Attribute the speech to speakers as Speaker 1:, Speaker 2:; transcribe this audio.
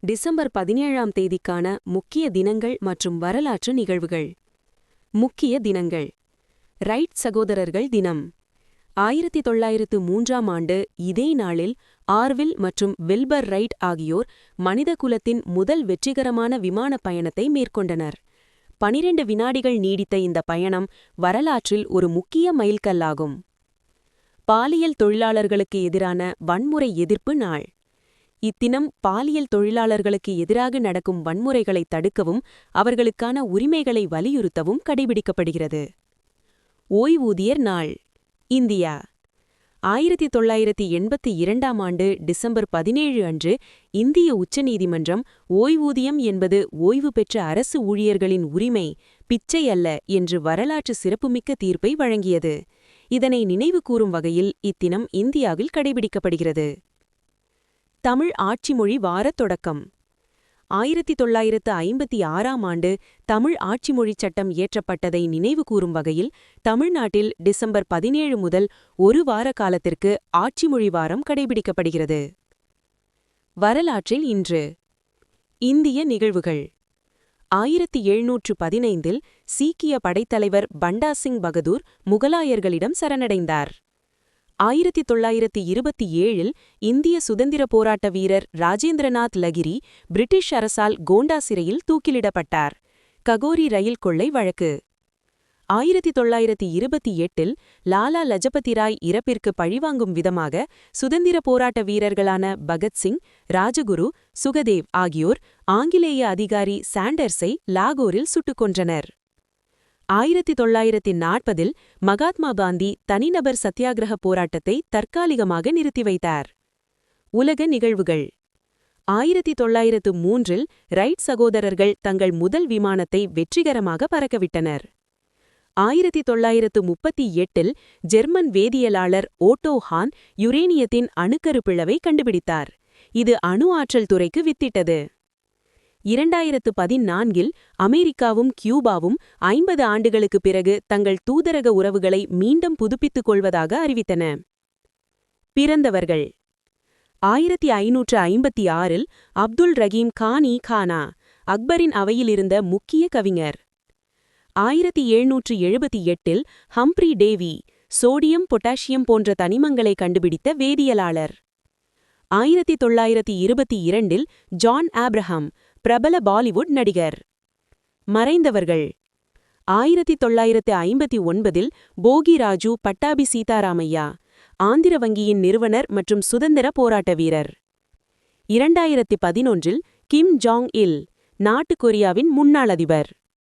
Speaker 1: December 17ஆம் தேதிக்கான முக்கிய தினங்கள் மற்றும் வரலாற்று நிகழ்வுகள். முக்கிய தினங்கள். ரைட் சகோதரர்கள் தினம். 1903ஆம் ஆண்டு இதே நாளில் ஆர்வில் மற்றும் வில்பர் ரைட் ஆகியோர் மனிதகுலத்தின் முதல் வெற்றிகரமான விமானப் பயணத்தை மேற்கொண்டனர். 12 வினாடிகள் நீடித்த இந்த பயணம் வரலாற்றில் ஒரு முக்கிய மைல்கல்லாகும். பாலியல் தொழிலாளர்களுக்கு எதிரான வன்முறை எதிர்ப்பு நாள். இத்தினம் பாலியல் தொழிலாளர்களுக்கு எதிராக நடக்கும் வன்முறைகளை தடுக்கவும் அவர்களுக்கான உரிமைகளை வலியுறுத்தவும் கடைபிடிக்கப்படுகிறது. ஓய்வூதியர் நாள். இந்தியா. 1982ஆம் ஆண்டு டிசம்பர் 17 அன்று இந்திய உச்சநீதிமன்றம் ஓய்வூதியம் என்பது ஓய்வு பெற்ற அரசு ஊழியர்களின் உரிமை, பிச்சை அல்ல என்று வரலாற்று சிறப்புமிக்க தீர்ப்பை வழங்கியது. இதனை நினைவுகூரும் வகையில் இத்தினம் இந்தியாவில் கடைபிடிக்கப்படுகிறது. தமிழ் ஆட்சிமொழி வார தொடக்கம். 1956ஆம் ஆண்டு தமிழ் ஆட்சிமொழிச் சட்டம் இயற்றப்பட்டதை நினைவுகூரும் வகையில் தமிழ்நாட்டில் டிசம்பர் 17 முதல் ஒரு வார காலத்திற்கு ஆட்சிமொழி வாரம் கடைபிடிக்கப்படுகிறது. வரலாற்றில் இன்று. இந்திய நிகழ்வுகள். 1715இல் சீக்கிய படைத்தலைவர் பண்டா சிங் பகதூர் முகலாயர்களிடம் சரணடைந்தார். 1927இல் இந்திய சுதந்திர போராட்ட வீரர் ராஜேந்திரநாத் லகிரி பிரிட்டிஷ் அரசால் கோண்டா சிறையில் தூக்கிலிடப்பட்டார். ககோரி ரயில் கொள்ளை வழக்கு. 1928இல் லாலா லஜபதி ராய் இறப்பிற்கு பழிவாங்கும் விதமாக சுதந்திர போராட்ட வீரர்களான பகத்சிங், ராஜகுரு, சுகதேவ் ஆகியோர் ஆங்கிலேய அதிகாரி சாண்டர்ஸை லாகூரில் சுட்டுக் கொன்றனர். 1940இல் மகாத்மா காந்தி தனிநபர் சத்தியாகிரக போராட்டத்தை தற்காலிகமாக நிறுத்தி வைத்தார். உலக நிகழ்வுகள். 1903இல் ரைட் சகோதரர்கள் தங்கள் முதல் விமானத்தை வெற்றிகரமாக பறக்கவிட்டனர். 1938இல் ஜெர்மன் வேதியியலாளர் ஓட்டோ ஹான் யுரேனியத்தின் அணுக்கரு பிளவை கண்டுபிடித்தார். இது அணு ஆற்றல் துறைக்கு வித்திட்டது. 2014இல் அமெரிக்காவும் கியூபாவும் 50 ஆண்டுகளுக்குப் பிறகு தங்கள் தூதரக உறவுகளை மீண்டும் புதுப்பித்துக் கொள்வதாக அறிவித்தன. பிறந்தவர்கள். 1556இல் அப்துல் ரஹீம் கான் கானா, அக்பரின் அவையிலிருந்த முக்கிய கவிஞர். 1778இல் ஹம்ப்ரி டேவி, சோடியம் பொட்டாசியம் போன்ற தனிமங்களை கண்டுபிடித்த வேதியியலாளர். 1922இல் ஜான் ஆப்ரஹாம், பிரபல பாலிவுட் நடிகர். மறைந்தவர்கள். 1959இல் போகிராஜு பட்டாபி சீதாராமையா, ஆந்திர வங்கியின் நிறுவனர் மற்றும் சுதந்திர போராட்ட வீரர். 2011இல் கிம் ஜாங் இல், நாட்டு கொரியாவின் முன்னாள் அதிபர்.